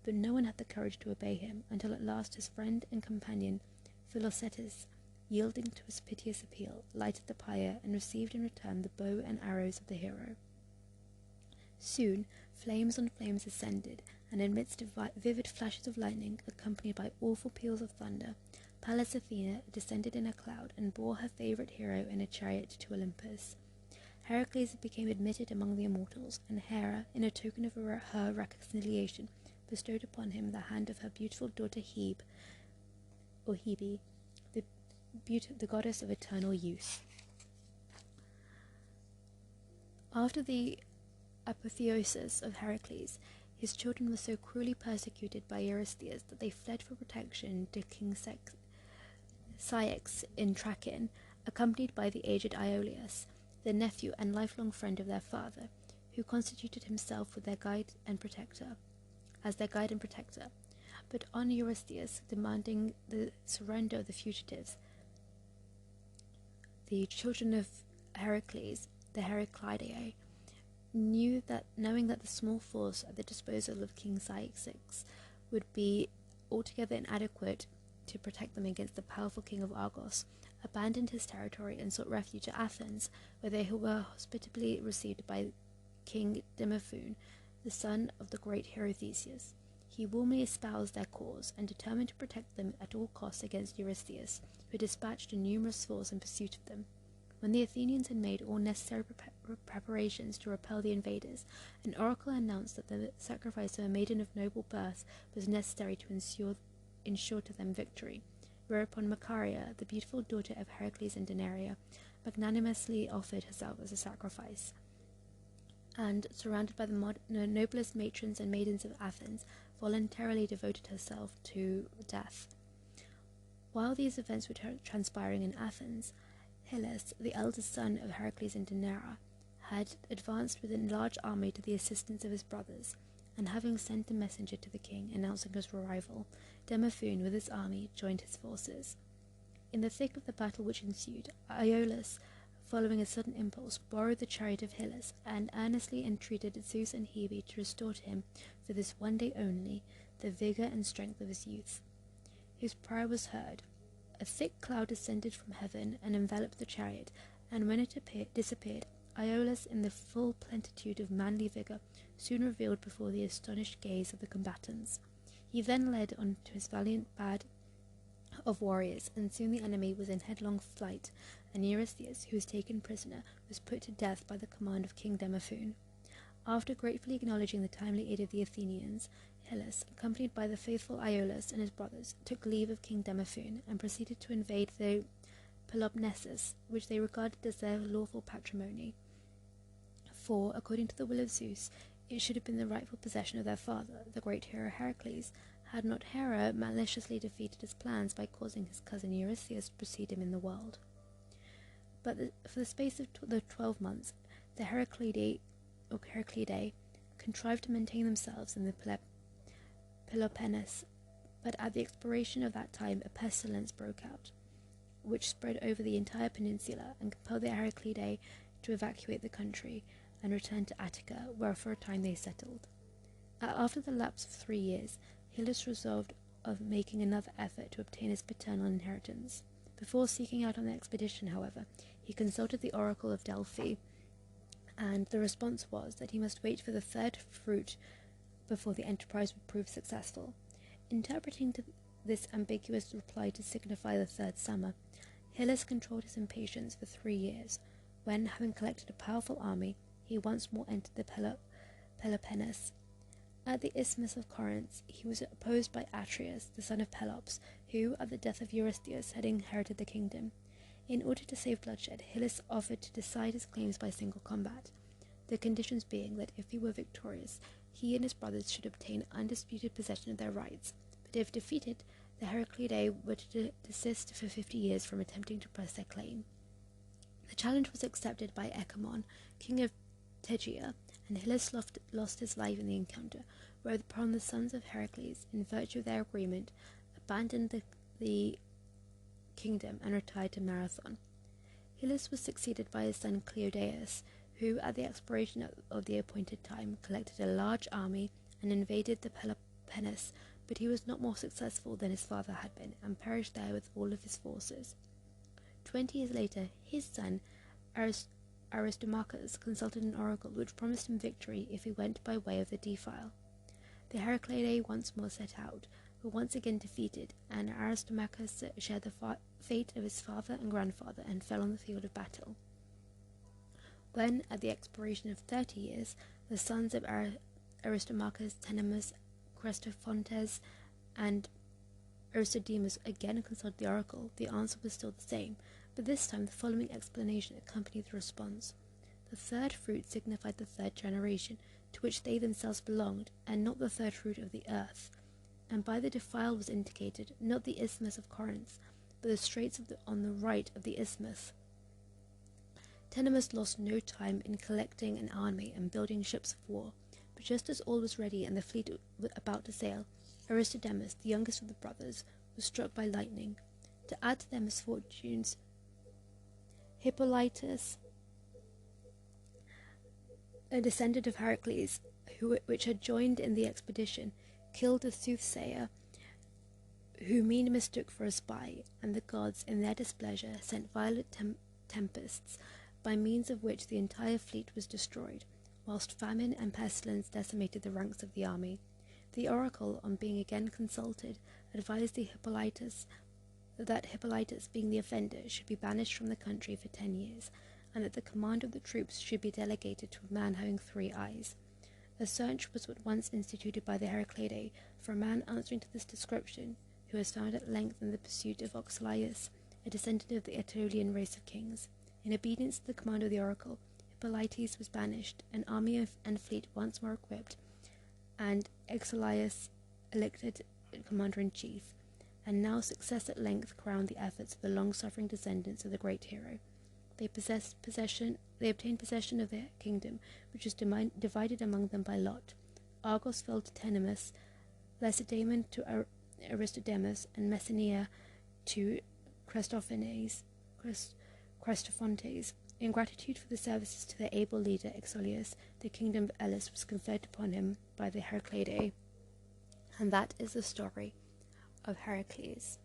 Speaker 1: But no one had the courage to obey him, until at last his friend and companion Philocetus, yielding to his piteous appeal, lighted the pyre, and received in return the bow and arrows of the hero. Soon flames on flames ascended, and amidst vivid flashes of lightning, accompanied by awful peals of thunder, Pallas Athena descended in a cloud, and bore her favourite hero in a chariot to Olympus. Heracles became admitted among the immortals, and Hera, in a token of her reconciliation, bestowed upon him the hand of her beautiful daughter Hebe, the goddess of eternal youth. After the apotheosis of Heracles, His children were so cruelly persecuted by Eurystheus that they fled for protection to King Ceyx in Trachine, accompanied by the aged Iolaus, the nephew and lifelong friend of their father, who constituted himself with their guide and protector, But on Eurystheus demanding the surrender of the fugitives, the children of Heracles, the Heraclidae, knowing that the small force at the disposal of King Ceyx would be altogether inadequate to protect them against the powerful king of Argos, abandoned his territory and sought refuge at Athens, where they were hospitably received by King Demophoon, the son of the great hero Theseus. He warmly espoused their cause and determined to protect them at all costs against Eurystheus, who dispatched a numerous force in pursuit of them. When the Athenians had made all necessary preparations to repel the invaders, an oracle announced that the sacrifice of a maiden of noble birth was necessary to ensure to them victory, whereupon Macaria, the beautiful daughter of Heracles and Denaria, magnanimously offered herself as a sacrifice, and, surrounded by the noblest matrons and maidens of Athens, voluntarily devoted herself to death. While these events were transpiring in Athens, Hylas, the eldest son of Heracles and Denaria, had advanced with a large army to the assistance of his brothers, and having sent a messenger to the king announcing his arrival, Demophoon with his army joined his forces. In the thick of the battle which ensued, Iolaus, following a sudden impulse, borrowed the chariot of Hylas, and earnestly entreated Zeus and Hebe to restore to him, for this one day only, the vigour and strength of his youth. His prayer was heard. A thick cloud descended from heaven and enveloped the chariot, and when it disappeared, Iolaus, in the full plenitude of manly vigour, soon revealed before the astonished gaze of the combatants. He then led on to his valiant band of warriors, and soon the enemy was in headlong flight, and Eurystheus, who was taken prisoner, was put to death by the command of King Demophoon. After gratefully acknowledging the timely aid of the Athenians, Hylas, accompanied by the faithful Iolaus and his brothers, took leave of King Demophoon and proceeded to invade the Peloponnesus, which they regarded as their lawful patrimony. For, according to the will of Zeus, it should have been the rightful possession of their father, the great hero Heracles, had not Hera maliciously defeated his plans by causing his cousin Eurystheus to precede him in the world. But for the space of the 12 months, the Heraclidae contrived to maintain themselves in the Peloponnese, but at the expiration of that time a pestilence broke out, which spread over the entire peninsula and compelled the Heraclidae to evacuate the country and return to Attica, where for a time they settled. After the lapse of 3 years, Hylas resolved of making another effort to obtain his paternal inheritance. Before seeking out on the expedition, however, he consulted the oracle of Delphi, and the response was that he must wait for the third fruit before the enterprise would prove successful. Interpreting this ambiguous reply to signify the third summer, Hylas controlled his impatience for 3 years, when, having collected a powerful army, he once more entered the Peloponnese. At the Isthmus of Corinth, he was opposed by Atreus, the son of Pelops, who, at the death of Eurystheus, had inherited the kingdom. In order to save bloodshed, Hylas offered to decide his claims by single combat, the conditions being that if he were victorious, he and his brothers should obtain undisputed possession of their rights, but if defeated, the Heraclidae were to desist for 50 years from attempting to press their claim. The challenge was accepted by Ecamon, king of Tegea, and Hylas lost his life in the encounter, whereupon the sons of Heracles, in virtue of their agreement, abandoned the kingdom and retired to Marathon. Hylas was succeeded by his son Cleodaeus, who, at the expiration of the appointed time, collected a large army and invaded the Peloponnese, but he was not more successful than his father had been, and perished there with all of his forces. 20 years later, his son, Aristomachus, consulted an oracle which promised him victory if he went by way of the defile. The Heraclidae once more set out, were once again defeated, and Aristomachus shared the fate of his father and grandfather and fell on the field of battle. When, at the expiration of 30 years, the sons of Aristomachus, Tenemus, Crestophontes, and Aristodemus again consulted the oracle, the answer was still the same, but this time the following explanation accompanied the response. The third fruit signified the third generation, to which they themselves belonged, and not the third fruit of the earth. And by the defile was indicated not the isthmus of Corinth, but the straits on the right of the isthmus. Tenemus lost no time in collecting an army and building ships of war, but just as all was ready and the fleet was about to sail, Aristodemus, the youngest of the brothers, was struck by lightning. To add to their misfortunes, Hippolytus, a descendant of Heracles, which had joined in the expedition, killed a soothsayer, whom he mistook for a spy, and the gods, in their displeasure, sent violent tempests, by means of which the entire fleet was destroyed, whilst famine and pestilence decimated the ranks of the army. The oracle, on being again consulted, advised that Hippolytus, being the offender, should be banished from the country for 10 years, and that the command of the troops should be delegated to a man having 3 eyes. A search was at once instituted by the Heraclidae for a man answering to this description, who was found at length in the pursuit of Oxylius, a descendant of the Aetolian race of kings. In obedience to the command of the oracle, Hippolytus was banished, an army and fleet once more equipped, and Oxylius elected commander-in-chief. And now success at length crowned the efforts of the long-suffering descendants of the great hero. They obtained possession of their kingdom, which was divided among them by lot. Argos fell to Tenemus, Lacedaemon to Aristodemus, and Messenia to Chrestophanes. In gratitude for the services to their able leader Exolius, the kingdom of Elis was conferred upon him by the Heraclidae. And that is the story of Heracles.